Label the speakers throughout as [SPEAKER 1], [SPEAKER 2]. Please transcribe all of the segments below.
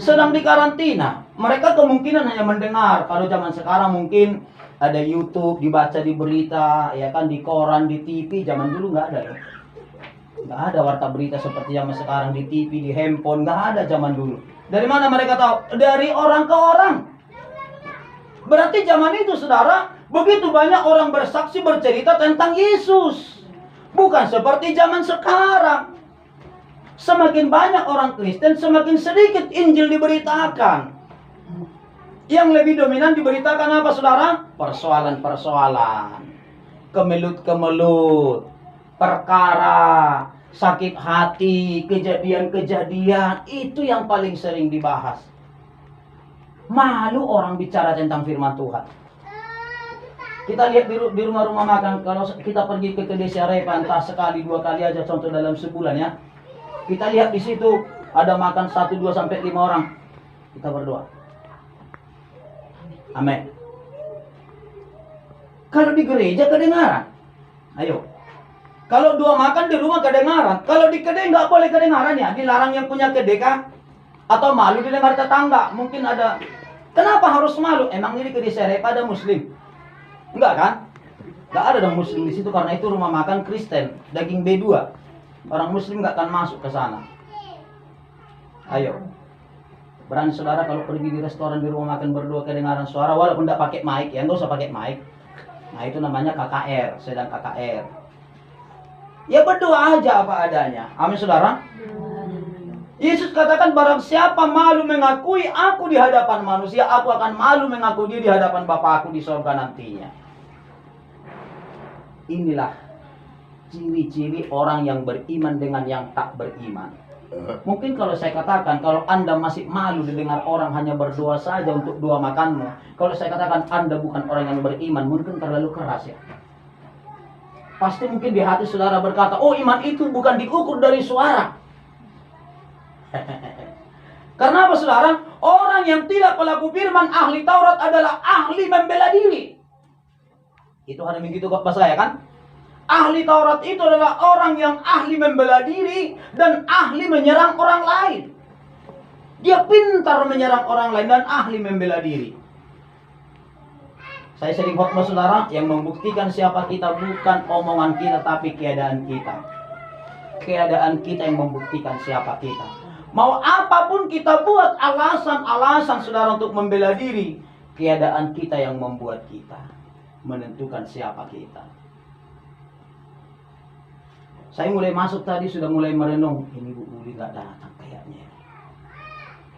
[SPEAKER 1] sedang di karantina. Mereka kemungkinan hanya mendengar. Kalau zaman sekarang mungkin ada YouTube, dibaca di berita, ya kan, di koran, di TV. Zaman dulu nggak ada. Nggak ada warta berita seperti zaman sekarang, di TV, di handphone. Nggak ada zaman dulu. Dari mana mereka tahu? Dari orang ke orang. Berarti zaman itu, saudara, begitu banyak orang bersaksi bercerita tentang Yesus. Bukan seperti zaman sekarang. Semakin banyak orang Kristen, semakin sedikit Injil diberitakan. Yang lebih dominan diberitakan apa, saudara? Persoalan-persoalan, kemelut-kemelut, perkara, sakit hati, kejadian-kejadian. Itu yang paling sering dibahas. Malu orang bicara tentang firman Tuhan. Kita lihat di rumah-rumah makan, kalau kita pergi ke kedai Syarepa, entah sekali, 2 kali aja, contoh dalam sebulan ya. Kita lihat di situ ada makan 1, 2, sampai 5 orang. Kita berdoa. Amin. Kalau di gereja kedengaran. Ayo. Kalau 2 makan di rumah kedengaran. Kalau di kedai nggak boleh kedengaran ya. Dilarang yang punya kedai kah? Atau malu didengar tetangga? Mungkin ada. Kenapa harus malu? Emang ini kedai Syarepa ada Muslim? Enggak kan? Nggak ada dong Muslim di situ, karena itu rumah makan Kristen, daging B2. Orang Muslim nggak akan masuk ke sana. Ayo. Berani saudara kalau pergi di restoran, di rumah makan, berdoa kedengaran suara, walaupun nggak pakai mic, ya nggak usah pakai mic. Nah itu namanya KKR, sedang KKR. Ya berdoa aja apa adanya. Amin saudara. Yesus katakan, barang siapa malu mengakui aku di hadapan manusia, aku akan malu mengaku dia di hadapan Bapa aku di surga nantinya. Inilah ciri-ciri orang yang beriman dengan yang tak beriman. Mungkin kalau saya katakan, kalau Anda masih malu didengar orang hanya berdoa saja untuk 2 makanmu, kalau saya katakan Anda bukan orang yang beriman, mungkin terlalu keras ya. Pasti mungkin di hati saudara berkata, oh iman itu bukan diukur dari suara. Karena apa saudara? Orang yang tidak pelaku firman, ahli Taurat adalah ahli membela diri. Itu hari Minggu itu khotbah saya kan? Ahli Taurat itu adalah orang yang ahli membela diri dan ahli menyerang orang lain. Dia pintar menyerang orang lain dan ahli membela diri. Saya sering khotbah saudara, yang membuktikan siapa kita bukan omongan kita, tapi keadaan kita. Keadaan kita yang membuktikan siapa kita. Mau apapun kita buat alasan-alasan saudara untuk membela diri, keadaan kita yang membuat kita menentukan siapa kita. Saya mulai masuk tadi sudah mulai merenung, ini Bu Uli nggak datang kayaknya.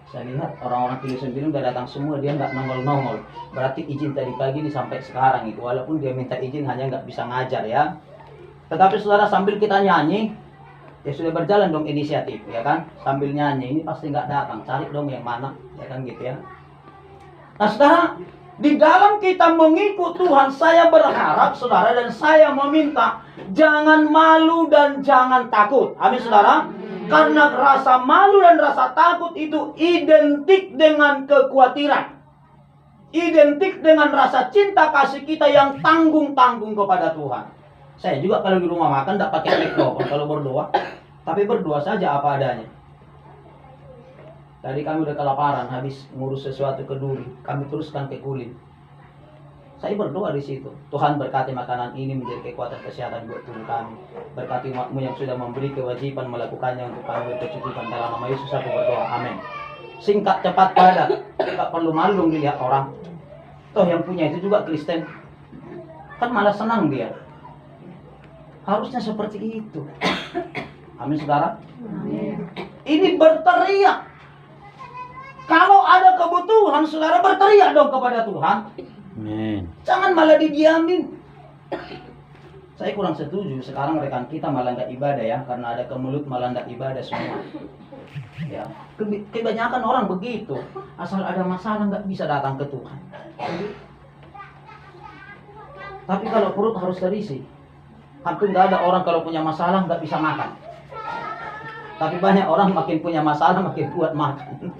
[SPEAKER 1] Saya lihat orang-orang Kristen bilang udah datang semua, dia nggak nongol-nongol. Berarti izin tadi pagi ini sampai sekarang itu, walaupun dia minta izin hanya nggak bisa ngajar ya. Tetapi saudara, sambil kita nyanyi, ya sudah berjalan dong inisiatif ya kan. Sambil nyanyi ini pasti nggak datang, cari dong yang mana ya kan gitu ya. Nah saudara, di dalam kita mengikut Tuhan, saya berharap saudara dan saya meminta, jangan malu dan jangan takut. Amin saudara. Karena rasa malu dan rasa takut itu identik dengan kekhawatiran. Identik dengan rasa cinta kasih kita yang tanggung-tanggung kepada Tuhan. Saya juga kalau di rumah makan tidak pakai mikrofon kalau berdoa, tapi berdoa saja apa adanya. Tadi kami udah kelaparan, habis ngurus sesuatu ke Duri, kami teruskan ke Kulin. Saya berdoa di situ. Tuhan berkati makanan ini menjadi kekuatan kesehatan buat tubuh kami. Berkati umat-Mu yang sudah memberi kewajiban melakukannya untuk kami berkecukupan. Dalam nama Yesus aku berdoa. Amin. Singkat, cepat, padat. Tidak perlu malu dilihat orang. Toh yang punya itu juga Kristen. Kan malah senang dia. Harusnya seperti itu. Amin saudara. Amin. Ini berteriak. Kalau ada kebutuhan, saudara berteriak dong kepada Tuhan.
[SPEAKER 2] Amin.
[SPEAKER 1] Jangan malah didiamin. Saya kurang setuju sekarang rekan kita malah nggak ibadah ya, karena ada kemelut malah nggak ibadah semua. Ya, kebanyakan orang begitu. Asal ada masalah nggak bisa datang ke Tuhan. Tapi kalau perut harus terisi. Hampir nggak ada orang kalau punya masalah nggak bisa makan. Tapi banyak orang makin punya masalah makin kuat makan.